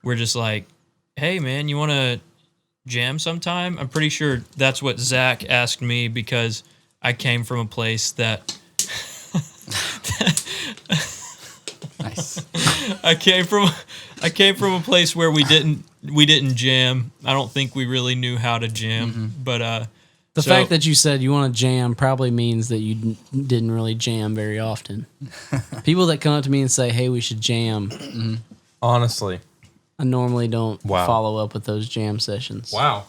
we're just like, hey man, you want to jam sometime? I'm pretty sure that's what Zach asked me because I came from a place that Nice. I came from a place where we didn't jam. I don't think we really knew how to jam, but The fact that you said you want to jam probably means that you didn't really jam very often. People that come up to me and say, "Hey, we should jam," Honestly. I normally don't Wow. follow up with those jam sessions. Wow.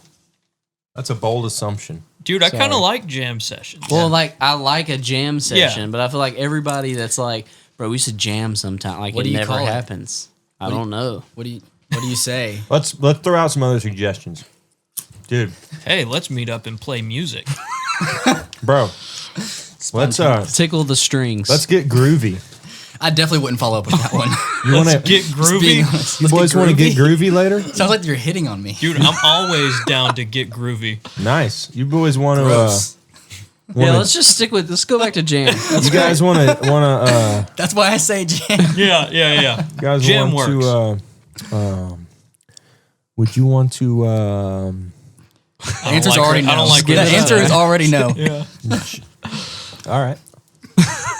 That's a bold assumption. dude, I kind of Sorry. like jam sessions. Well, like I like a jam session, but I feel like everybody that's like, "Bro, we should jam sometime." Like What do it you never call it? happens. I don't know. What do you say? Let's throw out some other suggestions. Dude, Hey, let's meet up and play music. bro. Tickle the strings. Let's get groovy. I definitely wouldn't follow up with that one. You want to Get groovy. You boys want to get groovy later? Sounds like you're hitting on me. Dude, I'm always down to get groovy. Nice. You boys want to Gross. yeah, let's go back to jam. you guys want to That's why I say jam. Yeah. you guys Jam want to would you want to The answer's already no. I don't like The what you answer said. is already no. Yeah. All right.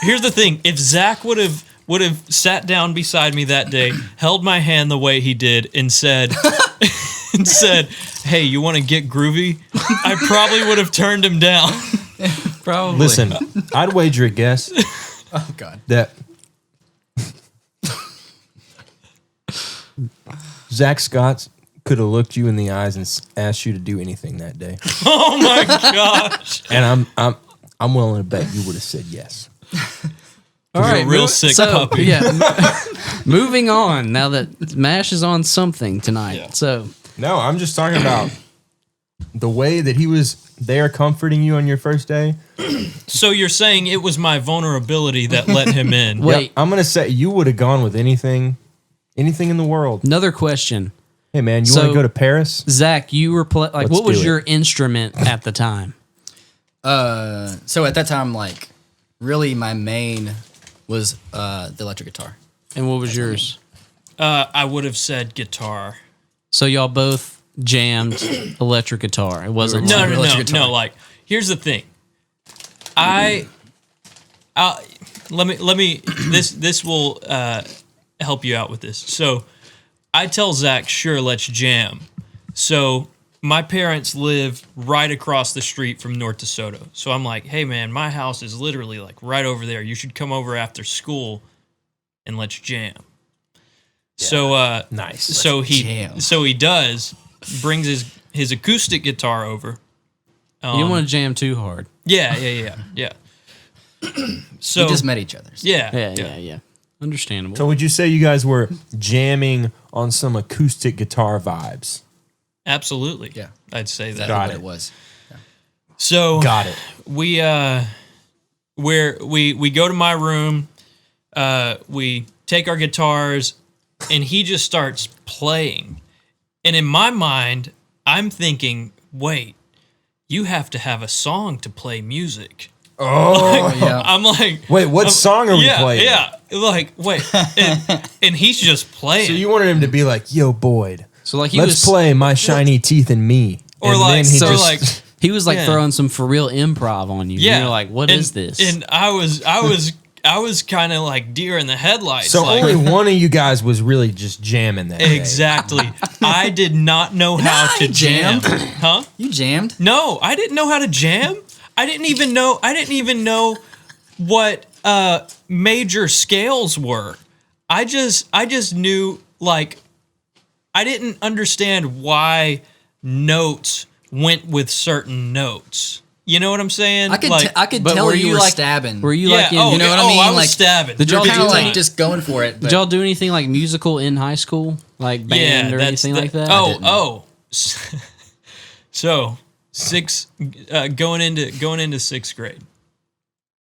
Here's the thing: if Zach would have sat down beside me that day, held my hand the way he did, and said, "Hey, you want to get groovy?" I probably would have turned him down. Probably. Listen, I'd wager a guess Oh God. that Zach Scott could have looked you in the eyes and asked you to do anything that day, Oh my gosh! and I'm willing to bet you would have said yes. All You're right, a real sick puppy. Yeah. Moving on. Now that Mash is on something tonight, Yeah. so No, I'm just talking about the way that he was there comforting you on your first day. So you're saying it was my vulnerability that let him in? Wait. Yep, I'm gonna say you would have gone with anything in the world. another question. Hey man, you So- want to go to Paris? Zach, you were like, Let's what was do it. your instrument at the time? So at that time, like, really, my main was the electric guitar. And what was yours? I would have said guitar. So y'all both jammed electric guitar. It wasn't No, like- no, electric no, guitar. no. Like, here's the thing. Let me. This will help you out with this. So, I tell Zach, sure, let's jam. So my parents live right across the street from North DeSoto. So I'm like, hey man, my house is literally like right over there. You should come over after school and let's jam. So Nice. So jam. he does, brings his acoustic guitar over. you didn't want to jam too hard. Yeah. So We just met each other. So. Yeah. Understandable. So would you say you guys were jamming on some acoustic guitar vibes? Absolutely. Yeah. I'd say that. Got What it. it was. So Got it. we go to my room, we take our guitars, and he just starts playing. And in my mind, I'm thinking, wait, you have to have a song to play music. Oh, Yeah. I'm like, wait, what song are we playing? Yeah, like, wait, and he's just playing. So you wanted him to be like, "Yo, Boyd, So like he let's was play My Shiny Teeth and Me," or and like, then he so just- like, he was like Yeah. throwing some for real improv on you. yeah, You're like, what is this? And I was kind of like deer in the headlights. So like, only one of you guys was really just jamming that day. exactly. I did not know how to jam. jammed. Huh? You jammed? No, I didn't know how to jam. I didn't even know what major scales were. I just knew, like, I didn't understand why notes went with certain notes. You know what I'm saying? I could like, I could but tell were you you were like- stabbing. Were you yeah, like in, oh, you know what I oh, mean? I was Like, stabbing. did y'all kind of do like just going for it. did But y'all do anything like musical in high school? Like band or anything like that? Oh. So going into sixth grade,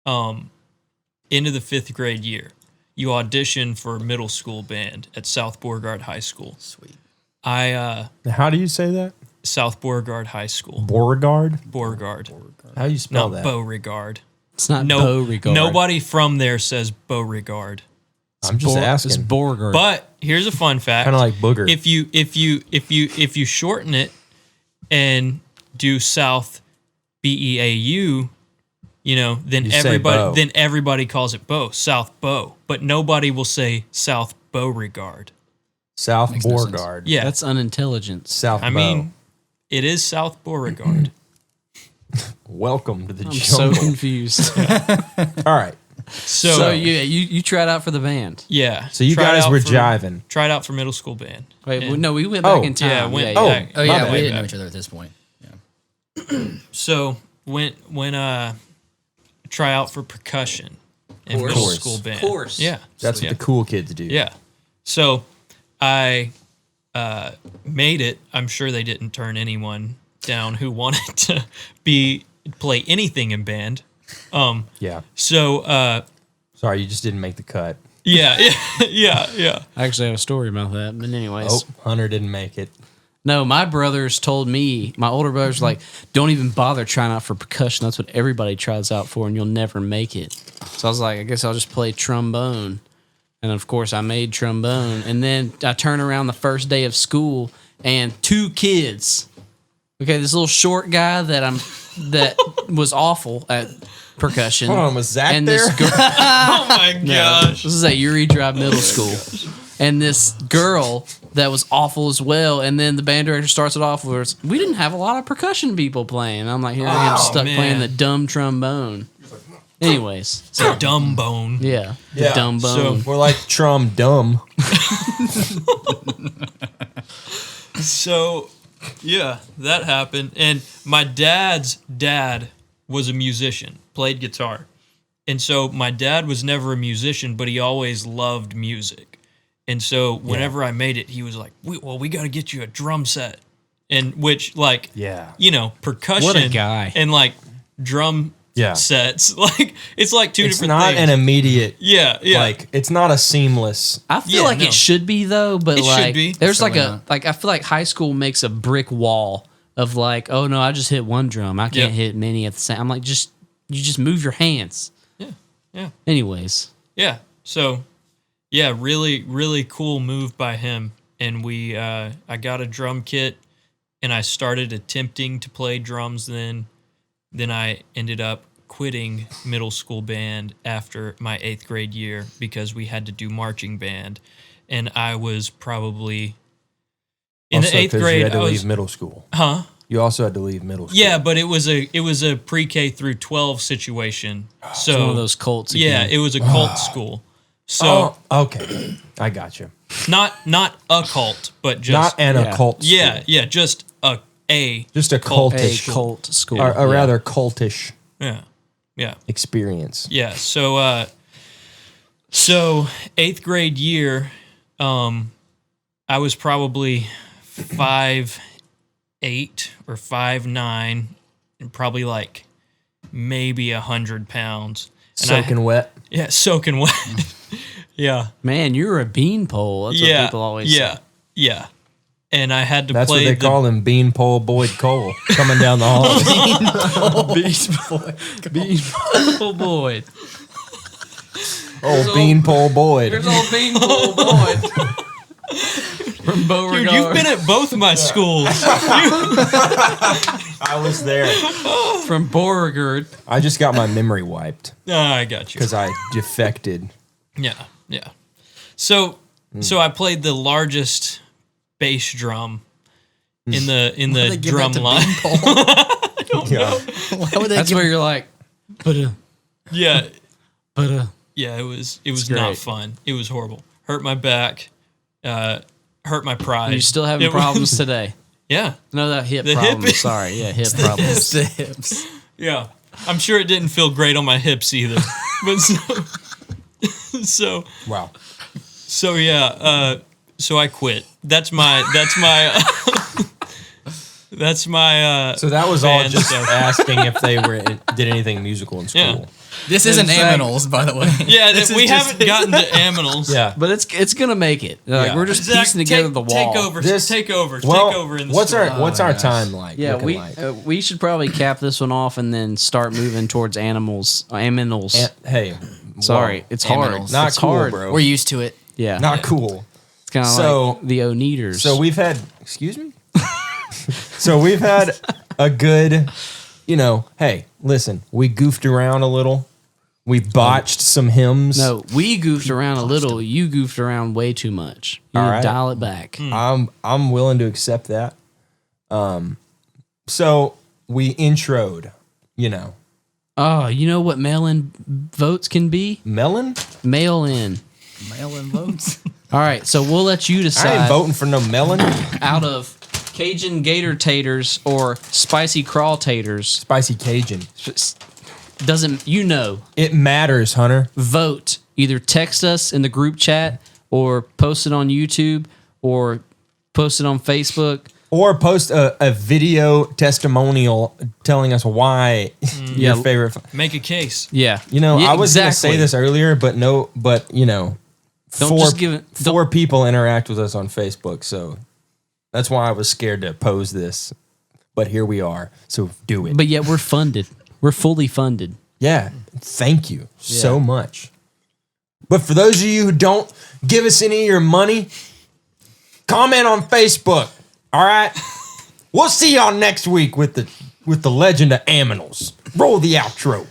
into the fifth grade year, you audition for middle school band at South Bouaragaurde High School. sweet. How do you say that? South Bouaragaurde High School. Beauregard? Bouaragaurde. How do you spell Not that? Beauregard. It's not No, Beauregard. nobody from there says Beauregard. I'm just It's asking. Beauregard. But here's a fun fact. Kind of like booger. if you shorten it and do South BEAU, then You say Beau. everybody calls it Beau, South Beau, but nobody will say South Beauregard. South Makes no sense. Beauregard. Yeah, That's unintelligence. South I Beau. mean, it is South Beauregard. Welcome to the I'm so jungle. confused. All right. So, So you tried out for the band. yeah. So you tried guys out were for- jiving. Tried out for middle school band. Wait, And no, we went back Oh, in time. yeah, went- yeah. Oh, yeah. Oh yeah, My we bad. didn't know each other at this point. Yeah. So went try out for percussion in Course. middle Course. school band. Course. Yeah. That's yeah. what the cool kids do. Yeah. So I made it. I'm sure they didn't turn anyone down who wanted to play anything in band. Yeah. So Sorry, you just didn't make the cut. yeah. I actually have a story about that. But anyways. Oh, Hunter didn't make it. No, my brothers told me, my older brothers like, don't even bother trying out for percussion. That's what everybody tries out for, and you'll never make it. So I was like, I guess I'll just play trombone. And of course, I made trombone. And then I turn around the first day of school, and two kids. Okay, this little short guy that was awful at percussion. Hold on, was Zach and there? this girl, Oh my no, gosh. this is at Uri Drive Middle School, and this girl that was awful as well. And then the band director starts it off with, "We didn't have a lot of percussion people playing." And I'm like, here I am stuck playing the dumb trombone. Anyways, It's a dumb bone. yeah, the dumb bone. We're like dumb. So, yeah, that happened. And my dad's dad was a musician, played guitar. And so my dad was never a musician, but he always loved music. And so whenever I made it, he was like, we got to get you a drum set. And which, like, you know, percussion What a guy. and, like, drum sets. Like, it's like two It's different not things. an immediate. Yeah. Like, it's not a seamless. I feel like no. it should be though, but It should like be. there's Certainly like a not. like I feel like high school makes a brick wall of like, oh no, I just hit one drum. I can't hit many at the same. I'm like, you just move your hands. Yeah. Anyways. Yeah. So, yeah, really, really cool move by him. And I got a drum kit, and I started attempting to play drums. Then I ended up quitting middle school band after my 8th grade year because we had to do marching band, and I was probably in the 8th grade. You had to leave middle school. Huh? You also had to leave middle school. Yeah, but it was a pre-K through 12 situation. So It's one of those cults. yeah, Again. it was a cult school. So Okay, I got you. not a cult, but just Not an occult. School. yeah, just just a a cultish, cult school. or a rather cultish yeah. experience. Yeah, so 8th grade year, I was probably 5'8" or 5'9", and probably like maybe 100 pounds. And Soaking wet. Yeah, soaking wet. Yeah. Man, you're a beanpole. That's what people always say. Yeah. And I had to That's play what they call him, Beanpole Boyd Cole, coming down the hall. Beanpole Boyd. Old Beanpole Boyd. There's old Beanpole Boyd. From Beauregard. Dude, you've been at both my schools. I was there. From Beauregard. I just got my memory wiped I got you. because I defected. Yeah. So I played the largest bass drum in the drum line. Yeah. Why would they That's give where you're like, Yeah. but Yeah, it was not great. fun. It was horrible. Hurt my back. Hurt my pride. you're still having It was- problems today. Yeah. No, that hip The problem. hip- Sorry, hip problems. the hips? Yeah. I'm sure it didn't feel great on my hips either. But so Wow. yeah, so I quit. That's my So that was all band just stuff. asking if they did anything musical in school. Yeah. This isn't fact- Aminals, by the way. Yeah, This we is just- haven't gotten to Aminals. Yeah. But it's gonna make it. Like, Yeah. we're just Zach, piecing together the wall. Take over. This- take over Well, in the what's story. our time like? Yeah, looking we like? we should probably cap this one off and then start moving towards Aminals. Hey, Sorry, whoa. it's hard. Aminals. Not it's cool, hard. bro. We're used to it. Yeah, Not cool. it's kind of So- like the Oneaters. So we've had, excuse me? So we've had a good, hey, listen, we goofed around a little. We botched some hymns. no, we goofed around a little. You goofed around way too much. You All need to right. dial it back. I'm willing to accept that. So we introed, Oh, you know what mail-in votes can be? melon? Mail-in. Mail-in votes. All right, so we'll let you I decide ain't voting for no melon. out of Cajun Gator Taters or Spicy Crawl Taters. Spicy Cajun. Doesn't It matters, Hunter. vote. Either text us in the group chat or post it on YouTube or post it on Facebook. Or post a video testimonial telling us why your Yeah. favorite. Make a case. Yeah. I was going to say exactly. this earlier, but Don't just give it. four people interact with us on Facebook, so that's why I was scared to pose this. But here we are, so do it. But yet we're funded. We're fully funded. Yeah, thank you so much. But for those of you who don't give us any of your money, comment on Facebook. All right, we'll see y'all next week with the legend of Aminals. Roll the outro.